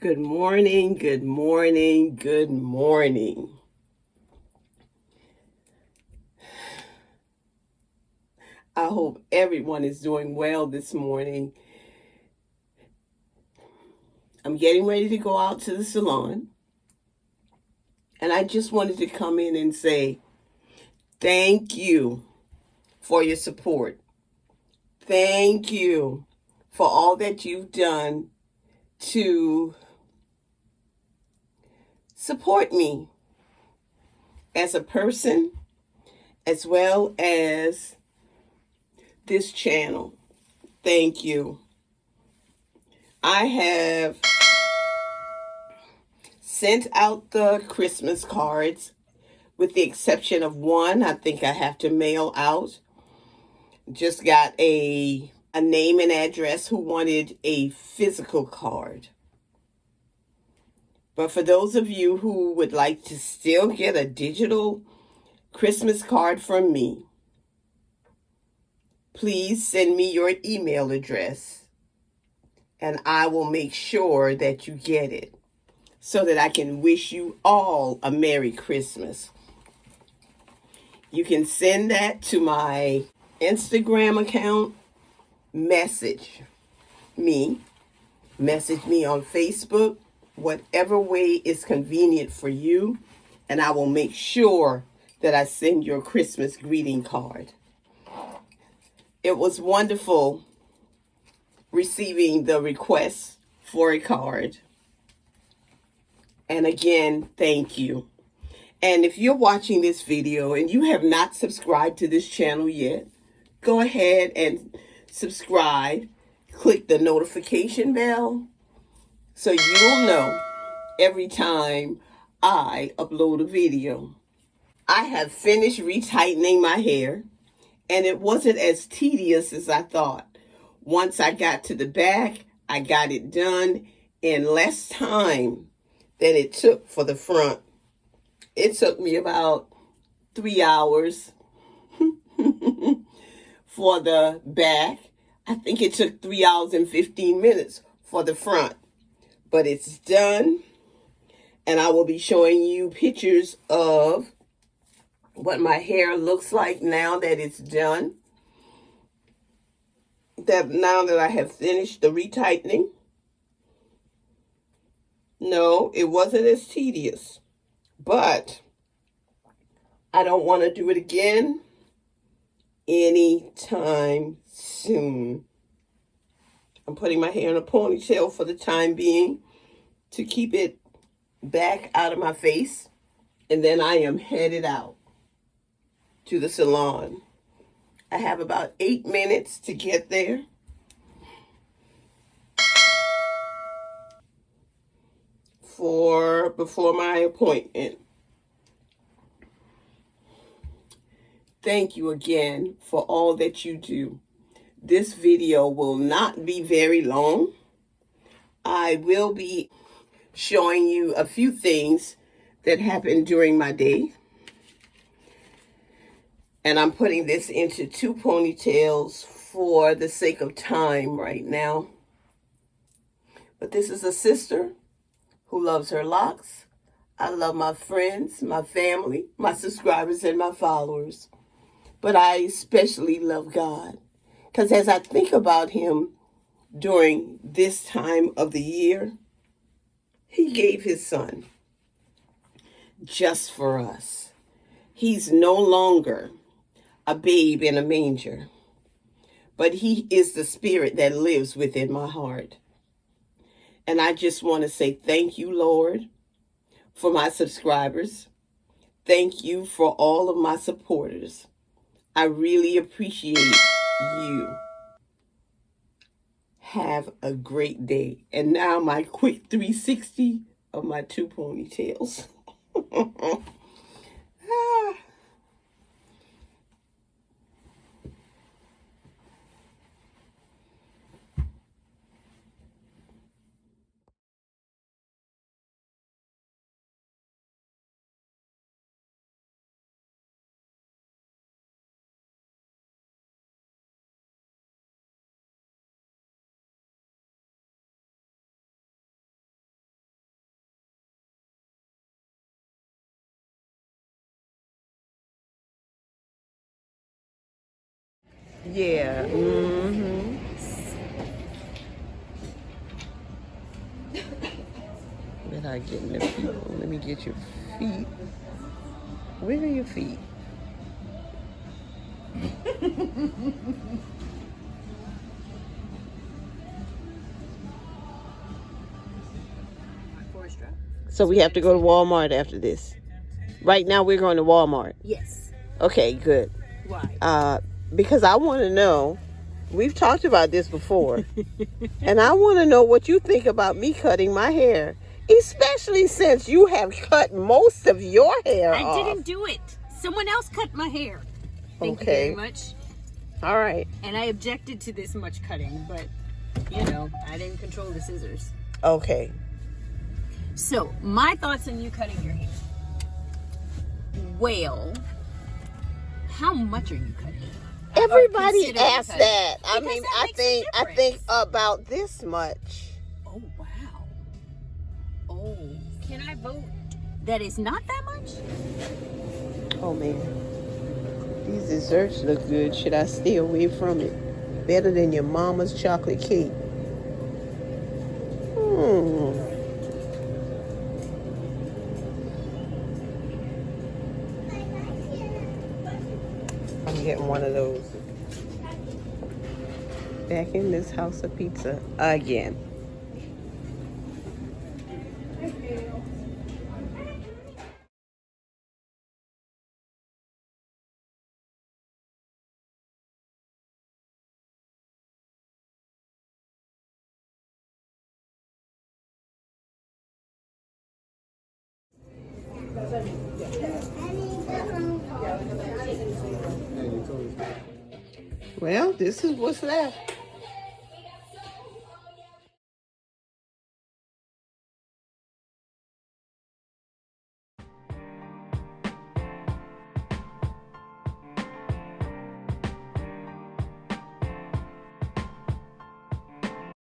Good morning, good morning, good morning. I hope everyone is doing well this morning. I'm getting ready to go out to the salon. And I just wanted to come in and say thank you for your support. Thank you for all that you've done to support me as a person, as well as this channel. Thank you. I have sent out the Christmas cards, with the exception of one I think I have to mail out. Just got a name and address who wanted a physical card. But for those of you who would like to still get a digital Christmas card from me, please send me your email address and I will make sure that you get it so that I can wish you all a Merry Christmas. You can send that to my Instagram account, message me on Facebook, whatever way is convenient for you, and I will make sure that I send your Christmas greeting card. It was wonderful receiving the request for a card. And again, thank you. And if you're watching this video and you have not subscribed to this channel yet, go ahead and subscribe. Click the notification bell so you'll know every time I upload a video. I have finished retightening my hair, and it wasn't as tedious as I thought. Once I got to the back, I got it done in less time than it took for the front. It took me about 3 hours for the back. I think it took 3 hours and 15 minutes for the front. But it's done, and I will be showing you pictures of what my hair looks like now that it's done. Now that I have finished the retightening. No, it wasn't as tedious, but I don't want to do it again anytime soon. I'm putting my hair in a ponytail for the time being to keep it back out of my face. And then I am headed out to the salon. I have about 8 minutes to get there. Before my appointment. Thank you again for all that you do. This video will not be very long. I will be showing you a few things that happened during my day. And I'm putting this into 2 ponytails for the sake of time right now. But this is a sister who loves her locks. I love my friends, my family, my subscribers, and my followers. But I especially love God. Because as I think about him during this time of the year, he gave his son just for us. He's no longer a babe in a manger, but he is the spirit that lives within my heart. And I just want to say thank you, Lord, for my subscribers. Thank you for all of my supporters. I really appreciate you. Have a great day. And now my quick 360 of my 2 ponytails. Yeah. Mm-hmm. Without getting the feet. Let me get your feet. Where are your feet? So we have to go to Walmart after this. Right now we're going to Walmart. Yes. Okay, good. Why? Because I want to know. We've talked about this before. And I want to know what you think about me cutting my hair. Especially since you have cut most of your hair off. I didn't do it. Someone else cut my hair. Thank you very much. All right. And I objected to this much cutting, but, you know, I didn't control the scissors. Okay. So, my thoughts on you cutting your hair. Well, how much are you cutting? Everybody asks that. I Because mean, that I makes a think about this much. Oh, wow. Oh, can I vote that is not that much? Oh man, these desserts look good. Should I stay away from it? Better than your mama's chocolate cake. I'm getting one of those. Back in this house of pizza again. Well, this is what's left.